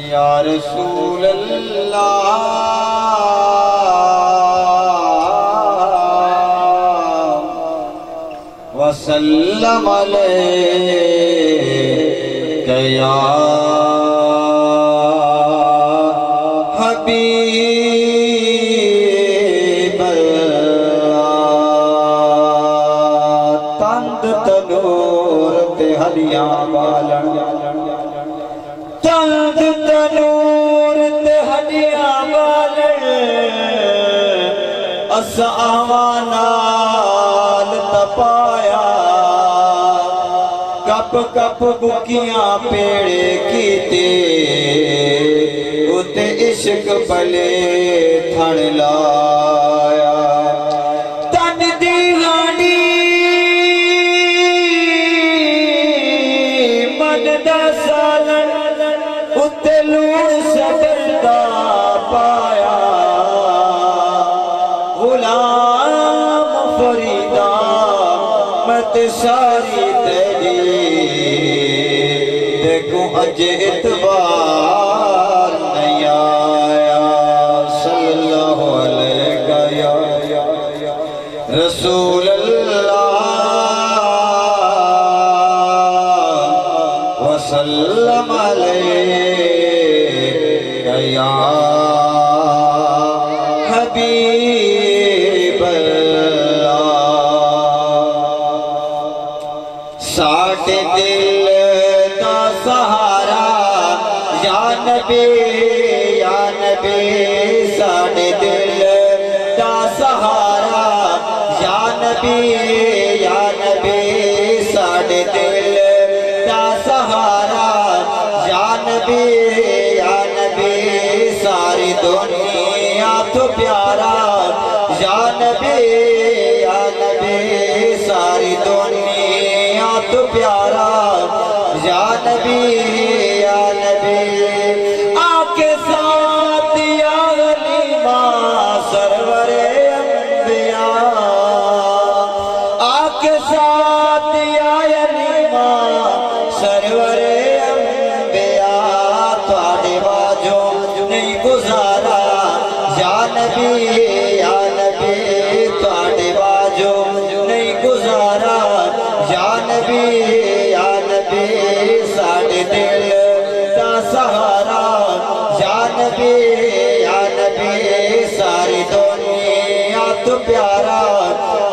یا رسول اللہ وسلم علیک یا حبیب اللہ تند تنور تے ہلیاں بالن تند تنور تے ہلیاں بالن اسا آوانال تپایا کپ کپ بکیاں پیڑے کیتے اتے عشق پلے تھن لایا تن دی ہانی من دا سالن اتے لوڑ صبر دا پایا غلام فریدہ مت ساری تیری دیکھو اج اتبار نہیں آیا صلی اللہ علیہ یا رسول اللہ وسلم علیہ یا حبیب اللہ ساٹھ دل دا سہارا یا نبی ساٹھ دل دا سہارا یا نبی ساٹھ دل دا سہارا یا نبی ساری دنیا تو پیارا یا نبی ساری دنیا تو پیارا یا نبی آکے ساتھ یا غلیمہ سرور انبیاء آکے ساتھ یا غلیمہ سرور انبیاء تھوڑے باجو نہیں گزارا یا نبی تھوڑے باجو نہیں گزارا یا نبی ساڑھے دل دا سہارا یا نبی ساری دنیا تو پیارا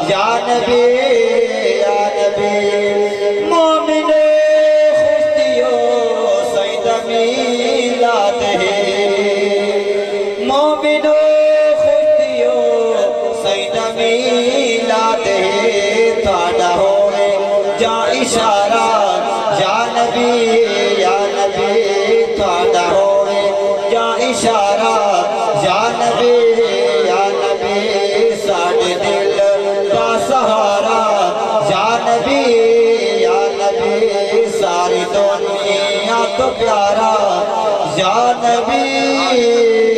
یا نبی مومن خوشتیو سید میلاد ہے مومن خوشتیو سید میلاد ہے تھوڑا ہوئے جا اشارہ یا نبی تھوڑا ہوئے جا اشارہ یا نبی ساڑھے دل دا سہارا یا نبی ساری دنیا تو پیارا یا نبی